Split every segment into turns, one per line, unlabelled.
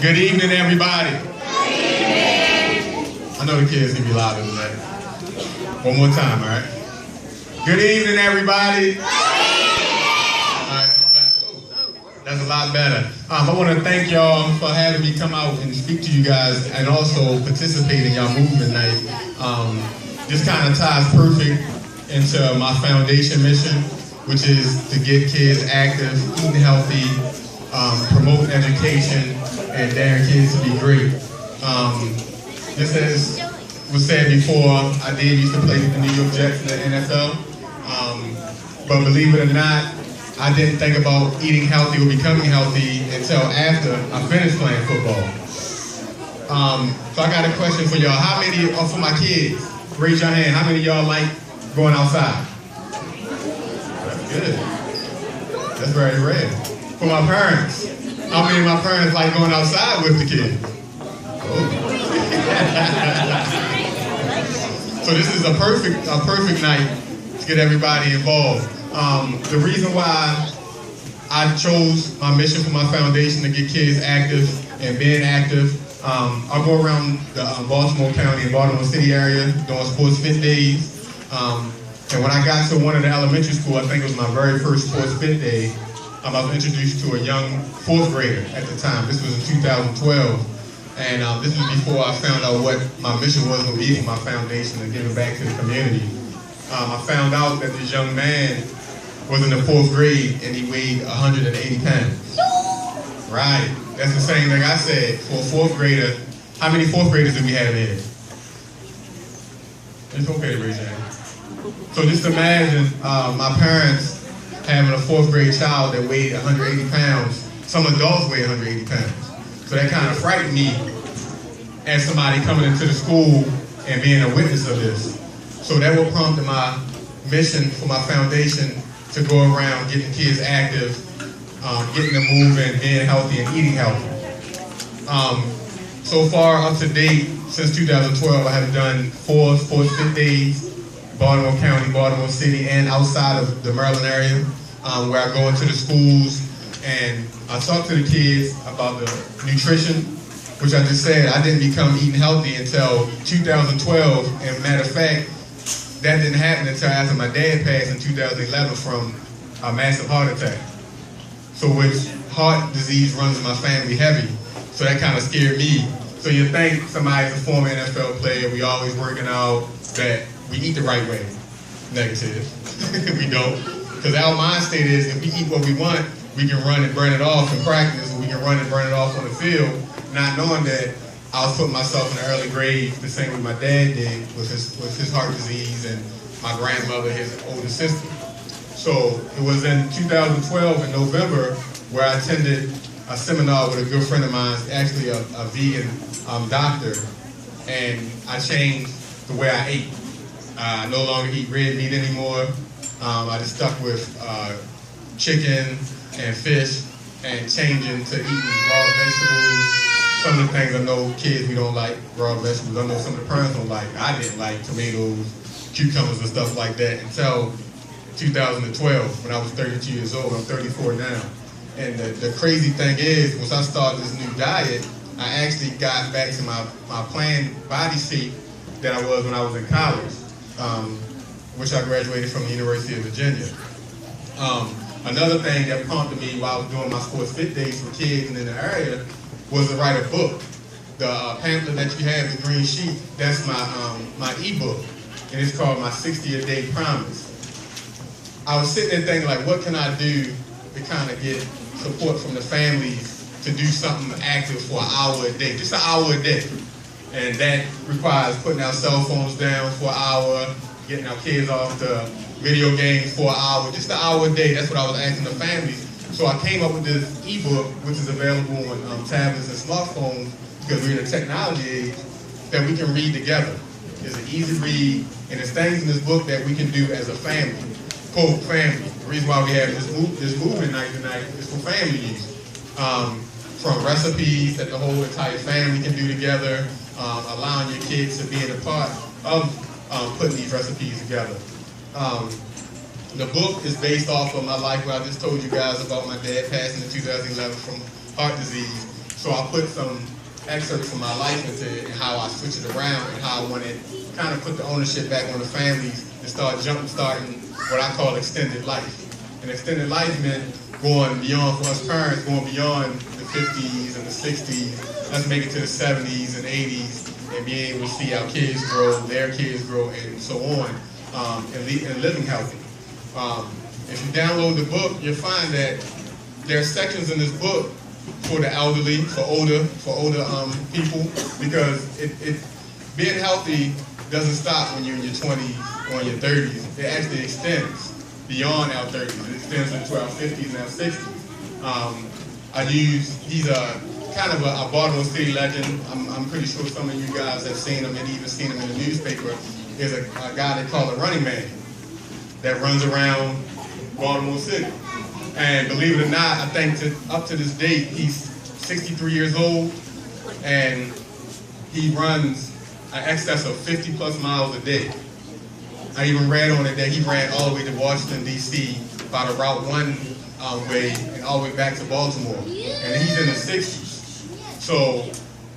Good evening, everybody. I know the kids can be louder than that. One more time, all right? Good evening, everybody. All right, that's a lot better. I want to thank y'all for having me come out and speak to you guys and also participate in y'all movement night. This kind of ties perfect into my foundation mission, which is to get kids active, eating healthy, promote education, and dare kids to be great. Just as was said before, I did used to play with the New York Jets in the NFL, but believe it or not, I didn't think about eating healthy or becoming healthy until after I finished playing football. So I got a question for y'all. How many, for my kids, raise your hand, how many of y'all like going outside? That's good. That's very rare. For my parents, how many of my parents like going outside with the kids? Oh. So this is a perfect night to get everybody involved. The reason why I chose my mission for my foundation to get kids active and being active, I'll go around the Baltimore County and Baltimore City area doing sports fit days. And when I got to one of the elementary school, I think it was my very first sports fit day, I was introduced to a young fourth grader at the time. This was in 2012. And this was before I found out what my mission was going to be for my foundation and giving back to the community. I found out that this young man was in the fourth grade and he weighed 180 pounds. Right. That's the same thing I said for a fourth grader. How many fourth graders do we have here? It's okay to raise your hand. So just imagine my parents having a fourth grade child that weighed 180 pounds. Some adults weigh 180 pounds. So that kind of frightened me as somebody coming into the school and being a witness of this. So that what prompted my mission for my foundation to go around getting kids active, getting them moving, being healthy, and eating healthy. So far, up to date, since 2012, I have done 4 sports fit days, Baltimore County, Baltimore City, and outside of the Maryland area, where I go into the schools and I talk to the kids about the nutrition, which I just said, I didn't become eating healthy until 2012, and matter of fact, that didn't happen until after my dad passed in 2011 from a massive heart attack. So which heart disease runs in my family heavy, so that kind of scared me. So you think somebody's a former NFL player, we always working out, that we eat the right way. Negative. We don't. Because our mind state is, if we eat what we want, we can run and burn it off in practice, or we can run and burn it off on the field, not knowing that I was putting myself in the early grades the same way my dad did with his heart disease and my grandmother, his older sister. So it was in 2012 in November where I attended a seminar with a good friend of mine, actually a vegan doctor, and I changed the way I ate. I no longer eat red meat anymore. I just stuck with chicken and fish and changing to eating raw vegetables. Some of the things I know kids, we don't like raw vegetables. I know some of the parents don't like. I didn't like tomatoes, cucumbers, and stuff like that until 2012 when I was 32 years old. I'm 34 now. And the crazy thing is, once I started this new diet, I actually got back to my planned body shape that I was when I was in college, which I graduated from the University of Virginia. Another thing that prompted me while I was doing my sports fit days for kids and in the area was to write a book. The pamphlet that you have, the green sheet, that's my ebook, and it's called My 60-A-Day Promise. I was sitting there thinking, like, what can I do to kind of get support from the families to do something active for an hour a day, just an hour a day. And that requires putting our cell phones down for an hour, getting our kids off the video games for an hour, just an hour a day. That's what I was asking the families. So I came up with this ebook, which is available on tablets and smartphones, because we're in a technology age, that we can read together. It's an easy read, and there's things in this book that we can do as a family. Quote, family. The reason why we have this movement night tonight is for family use. From recipes that the whole entire family can do together, allowing your kids to be in a part of putting these recipes together. The book is based off of my life, what I just told you guys about my dad passing in 2011 from heart disease. So I put some excerpts from my life into it and how I switch it around and how I wanted to kind of put the ownership back on the families and start starting what I call extended life. And extended life meant going beyond, for us parents, going beyond the 50s and the 60s. Let's make it to the 70s and 80s and be able to see our kids grow, their kids grow, and so on, and living healthy. If you download the book, you'll find that there are sections in this book for the elderly, for older people, because being healthy doesn't stop when you're in your 20s or in your 30s. It actually extends beyond our 30s. It extends into our 50s and our 60s. He's kind of a Baltimore City legend. I'm pretty sure some of you guys have seen him and even seen him in the newspaper. Is a guy they call a running man that runs around Baltimore City. And believe it or not, I think up to this date, he's 63 years old, and he runs an excess of 50 plus miles a day. I even read on it that he ran all the way to Washington, D.C. by the Route 1 way and all the way back to Baltimore. And he's in his 60s. So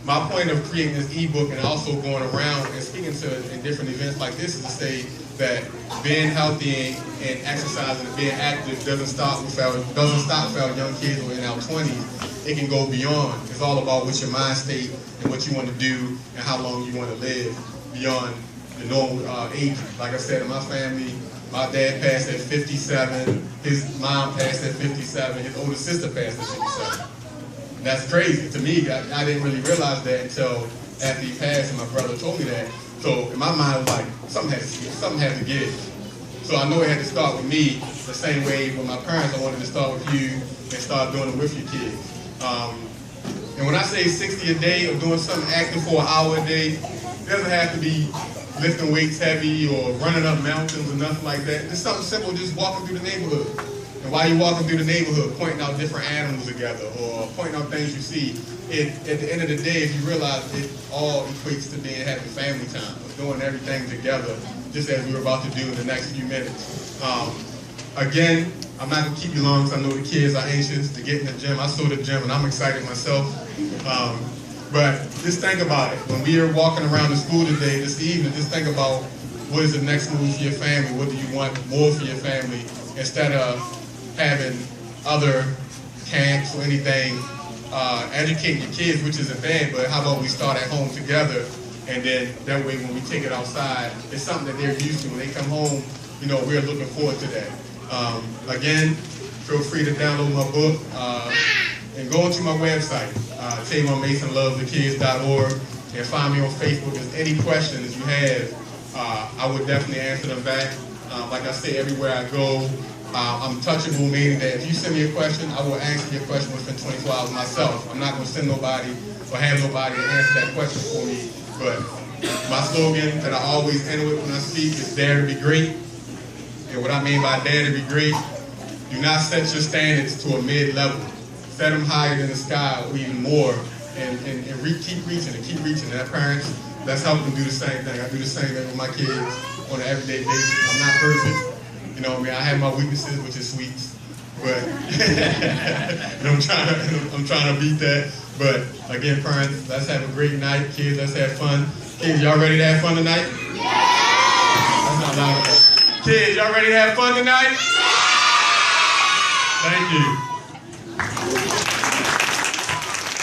my point of creating this ebook and also going around and speaking to in different events like this is to say that being healthy and exercising and being active doesn't stop with our young kids or in our 20s. It can go beyond. It's all about what's your mind state and what you want to do and how long you want to live beyond the normal age. Like I said, in my family, my dad passed at 57, his mom passed at 57, his older sister passed at 57. That's crazy to me. I didn't really realize that until after he passed and my brother told me that. So in my mind, it was like, something had to give. So I know it had to start with me the same way with my parents. I wanted to start with you and start doing it with your kids. And when I say 60 a day or doing something active for an hour a day, it doesn't have to be lifting weights heavy or running up mountains or nothing like that. Just something simple, just walking through the neighborhood. And while you're walking through the neighborhood, pointing out different animals together or pointing out things you see, at the end of the day, if you realize it all equates to having family time, doing everything together, just as we were about to do in the next few minutes. Again, I'm not going to keep you long because I know the kids are anxious to get in the gym. I saw the gym and I'm excited myself. But just think about it. When we are walking around the school today, this evening, just think about what is the next move for your family? What do you want more for your family? Instead of having other camps or anything, educating your kids, which isn't bad, but how about we start at home together, and then that way when we take it outside, it's something that they're used to. When they come home, you know, we're looking forward to that. Again, feel free to download my book and go onto my website, TavonMasonLovesTheKids.org, and find me on Facebook. If there's any questions you have, I would definitely answer them back. Like I say, everywhere I go, I'm touchable, meaning that if you send me a question, I will answer your question within 24 hours myself. I'm not going to send nobody or have nobody to answer that question for me. But my slogan that I always end with when I speak is dare to be great. And what I mean by dare to be great, do not set your standards to a mid-level. Set them higher than the sky or even more, and keep reaching and keep reaching. And parents, let's help them do the same thing. I do the same thing with my kids on an everyday basis. I'm not perfect. You know what I mean? I have my weaknesses, which is sweets, but and I'm trying to beat that. But again, parents, let's have a great night. Kids, let's have fun. Kids, y'all ready to have fun tonight? Yeah! That's not loud enough. Kids, y'all ready to have fun tonight? Yeah! Thank you.